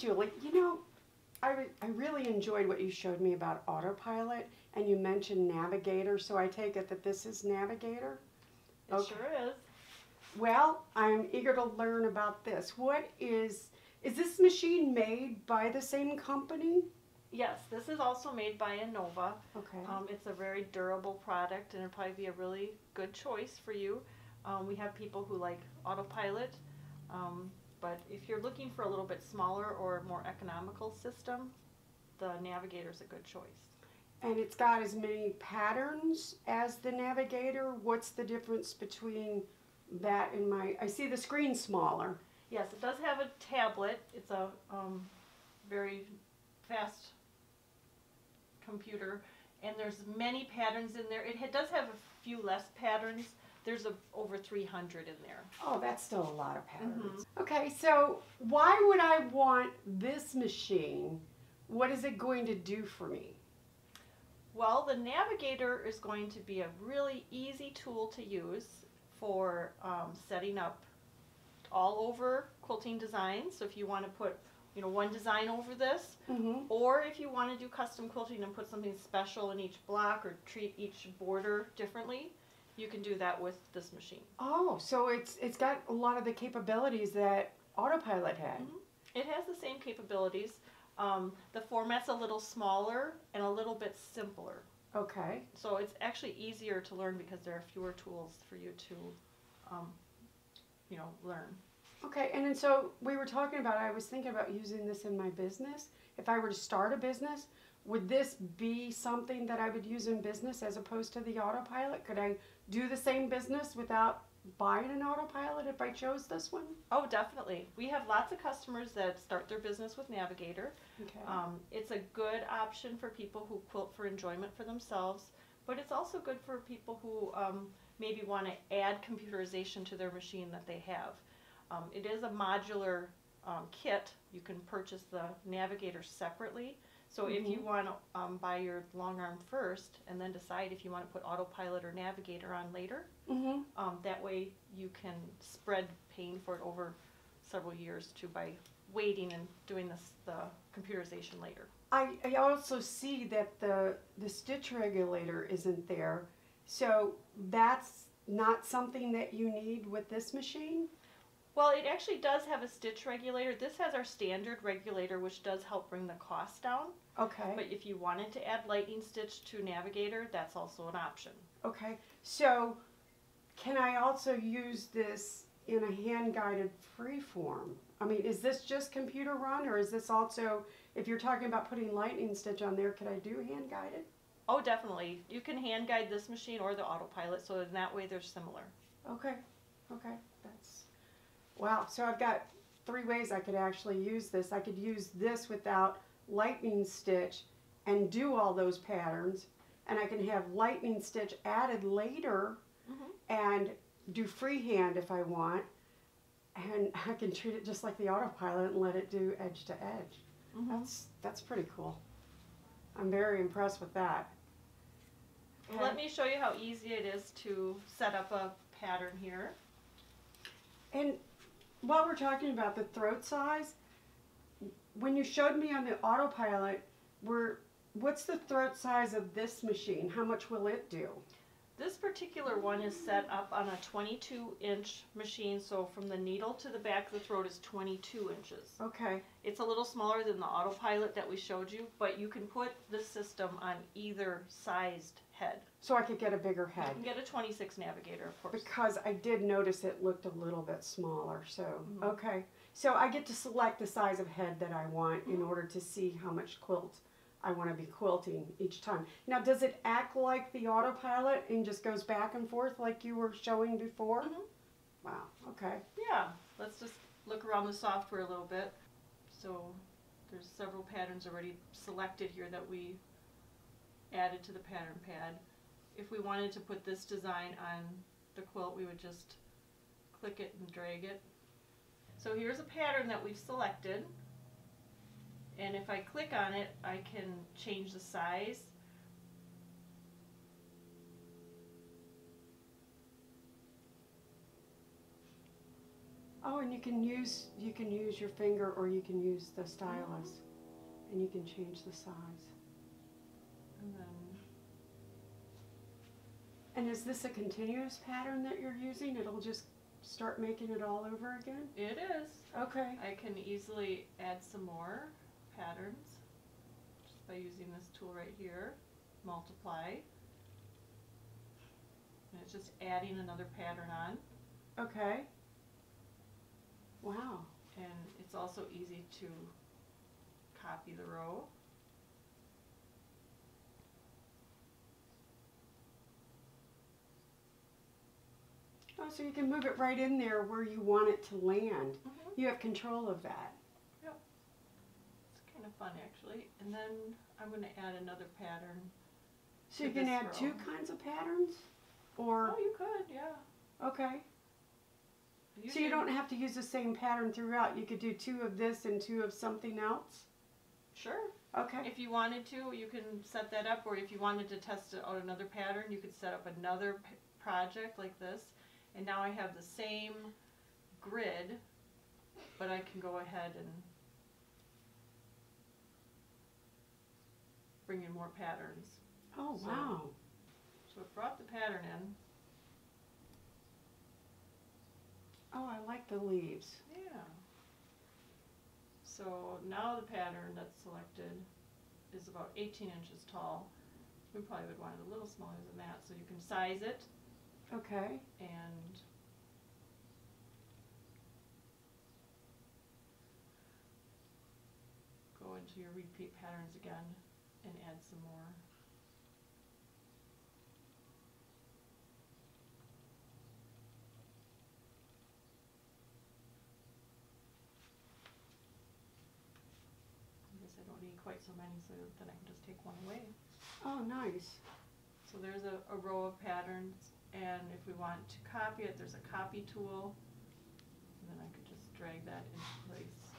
Julie. You know, I really enjoyed what you showed me about Autopilot, and you mentioned Navigator, so I take it that this is Navigator? It sure is. Well, I'm eager to learn about this. Is this machine made by the same company? Yes, this is also made by Innova. Okay. It's a very durable product, and it'll probably be a really good choice for you. We have people who like Autopilot, but if you're looking for a little bit smaller or more economical system, the Navigator is a good choice. And it's got as many patterns as the Navigator. What's the difference between that and I see the screen smaller. Yes, it does have a tablet. It's a very fast computer, and there's many patterns in there. It does have a few less patterns. There's over 300 in there. Oh, that's still a lot of patterns. Okay, so why would I want this machine? What is it going to do for me? Well, the Navigator is going to be a really easy tool to use for setting up all over quilting designs. So if you want to put one design over this, or if you want to do custom quilting and put something special in each block or treat each border differently, you can do that with this machine. Oh, so it's got a lot of the capabilities that Autopilot had. It has the same capabilities. The format's a little smaller and a little bit simpler. Okay. So it's actually easier to learn because there are fewer tools for you to, learn. Okay, and then so we were talking about, I was thinking about using this in my business. If I were to start a business, would this be something that I would use in business as opposed to the Autopilot? Could I do the same business without buying an Autopilot if I chose this one? Oh, definitely. We have lots of customers that start their business with Navigator. Okay. It's a good option for people who quilt for enjoyment for themselves, but it's also good for people who maybe want to add computerization to their machine that they have. It is a modular kit. You can purchase the Navigator separately. So if you want to buy your long arm first and then decide if you want to put Autopilot or Navigator on later, that way you can spread paying for it over several years by waiting and doing the computerization later. I also see that the stitch regulator isn't there, so that's not something that you need with this machine? Well, it actually does have a stitch regulator. This has our standard regulator, which does help bring the cost down. Okay. But if you wanted to add lightning stitch to Navigator, that's also an option. Okay. So can I also use this in a hand-guided free-form? I mean, is this just computer run, or is this also, if you're talking about putting lightning stitch on there, could I do hand-guided? Oh, definitely. You can hand guide this machine or the Autopilot, so in that way they're similar. Okay. Okay. Wow, so I've got 3 ways I could actually use this. I could use this without lightning stitch and do all those patterns, and I can have lightning stitch added later and do freehand if I want, and I can treat it just like the Autopilot and let it do edge to edge. That's pretty cool. I'm very impressed with that. Okay. Let me show you how easy it is to set up a pattern here. And while we're talking about the throat size, when you showed me on the Autopilot, what's the throat size of this machine? How much will it do? This particular one is set up on a 22-inch machine, so from the needle to the back of the throat is 22 inches. Okay. It's a little smaller than the Autopilot that we showed you, but you can put this system on either sized head. So I could get a bigger head. You can get a 26 Navigator, of course. Because I did notice it looked a little bit smaller, so, okay. So I get to select the size of head that I want in order to see how much quilt I want to be quilting each time. Now, does it act like the Autopilot and just goes back and forth like you were showing before? Wow, okay. Yeah, let's just look around the software a little bit. So there's several patterns already selected here that we added to the pattern pad. If we wanted to put this design on the quilt, we would just click it and drag it. So here's a pattern that we've selected. And if I click on it, I can change the size. Oh, and you can use your finger or you can use the stylus, and you can change the size. And then And is this a continuous pattern that you're using? It'll just start making it all over again? it is. Okay. I can easily add some more patterns just by using this tool right here, multiply. And it's just adding another pattern on. Okay. Wow. And it's also easy to copy the row. Oh, so you can move it right in there where you want it to land. Mm-hmm. You have control of that. Yep. It's kind of fun actually. And then I'm going to add another pattern. So you can add two kinds of patterns? Or Oh, you could, yeah. okay. So you don't have to use the same pattern throughout. You could do two of this and two of something else? Sure. Okay. If you wanted to, you can set that up, or if you wanted to test out another pattern, you could set up another project like this. And now I have the same grid, but I can go ahead and bring in more patterns. Oh, wow. So it brought the pattern in. Oh, I like the leaves. Yeah. So now the pattern that's selected is about 18 inches tall. We probably would want it a little smaller than that, so you can size it Okay. and go into your repeat patterns again and add some more. I guess I don't need quite so many, so then I can just take one away. Oh, nice. So there's a row of patterns, and if we want to copy it, there's a copy tool, and then I could just drag that into place.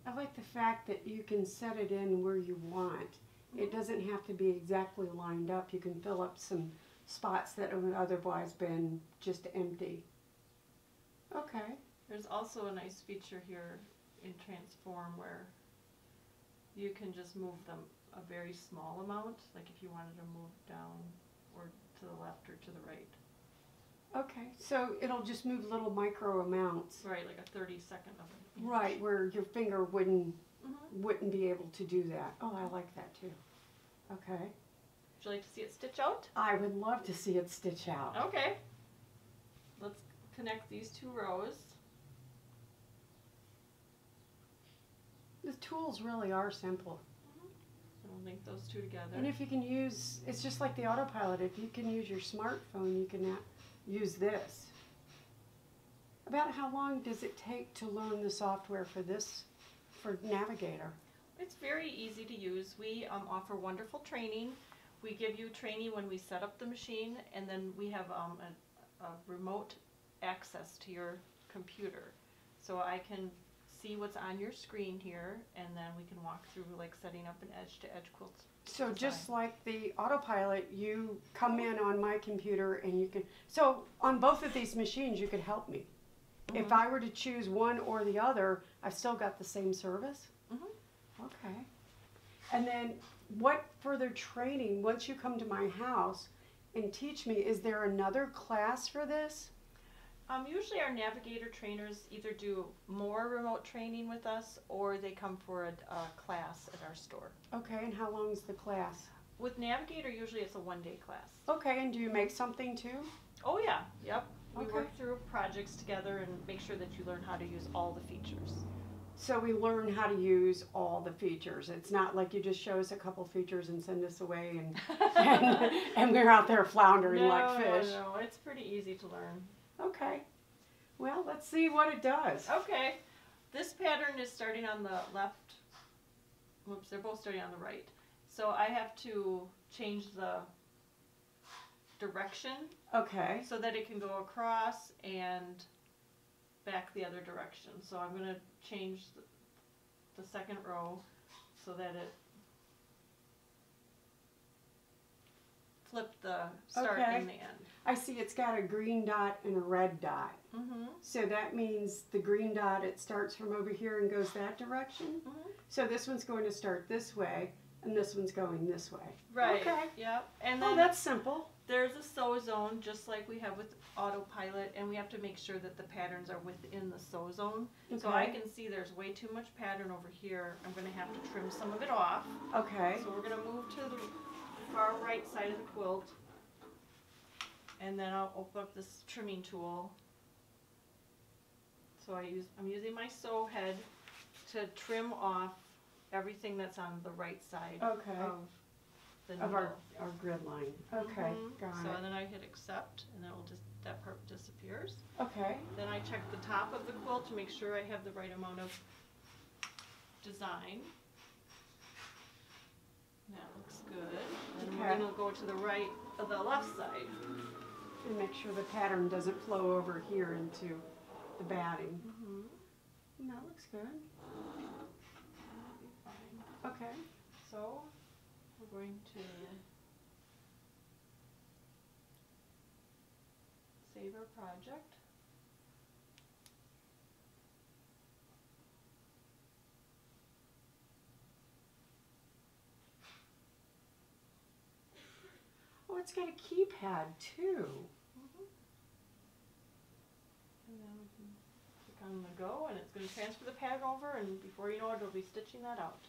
I like the fact that you can set it in where you want. It doesn't have to be exactly lined up. You can fill up some spots that would otherwise been just empty. Okay. There's also a nice feature here in Transform where you can just move them a very small amount, like if you wanted to move down or to the left or to the right. Okay, so it'll just move little micro amounts. Right, like a 32nd of an inch. Right, where your finger wouldn't Mm-hmm. be able to do that. Oh, I like that too. Okay. Would you like to see it stitch out? I would love to see it stitch out. Okay. Let's connect these two rows. The tools really are simple. And we'll link those two together. And if you can use, it's just like the Autopilot, if you can use your smartphone, you can use this. About how long does it take to learn the software for this, for Navigator? It's very easy to use. We offer wonderful training. We give you training when we set up the machine, and then we have a remote access to your computer. So I can see what's on your screen here, and then we can walk through like setting up an edge-to-edge quilt. So just like the Autopilot, you come in on my computer and you can, so on both of these machines you could help me. If I were to choose one or the other, I've still got the same service? Okay. And then what further training, once you come to my house and teach me, is there another class for this? Usually our Navigator trainers either do more remote training with us or they come for a class at our store. Okay, and how long is the class? With Navigator, usually it's a one-day class. Okay, and do you make something too? Oh yeah, yep. We Okay. work through projects together and make sure that you learn how to use all the features. So we learn how to use all the features. It's not like you just show us a couple features and send us away and we're out there floundering like fish. No, it's pretty easy to learn. Okay. Well, let's see what it does. Okay. This pattern is starting on the left. Whoops, they're both starting on the right. So I have to change the direction Okay. so that it can go across and back the other direction. So I'm going to change the second row so that it flipped the start Okay. and the end. I see it's got a green dot and a red dot. Mm-hmm. So that means the green dot, it starts from over here and goes that direction. Mm-hmm. So this one's going to start this way, and this one's going this way. Right. Okay. Yep. And Oh, then that's simple. there's a sew zone, just like we have with Autopilot, and we have to make sure that the patterns are within the sew zone. Okay. So I can see there's way too much pattern over here. I'm going to have to trim some of it off. Okay. So we're going to move to the far right side of the quilt, and then I'll open up this trimming tool. So I'm using my sew head to trim off everything that's on the right side Okay. of the needle. Of our grid line. Okay. Mhm. Got So it. then I hit accept, and then that part disappears. Okay. Then I check the top of the quilt to make sure I have the right amount of design. That looks good. And we're Okay. going to go to the left side. And make sure the pattern doesn't flow over here into the batting. Mm-hmm. And that looks good. Okay. So we're going to save our project. Oh, it's got a keypad too. And then we can click on the go, and it's going to transfer the pattern over, and before you know it, it'll be stitching that out.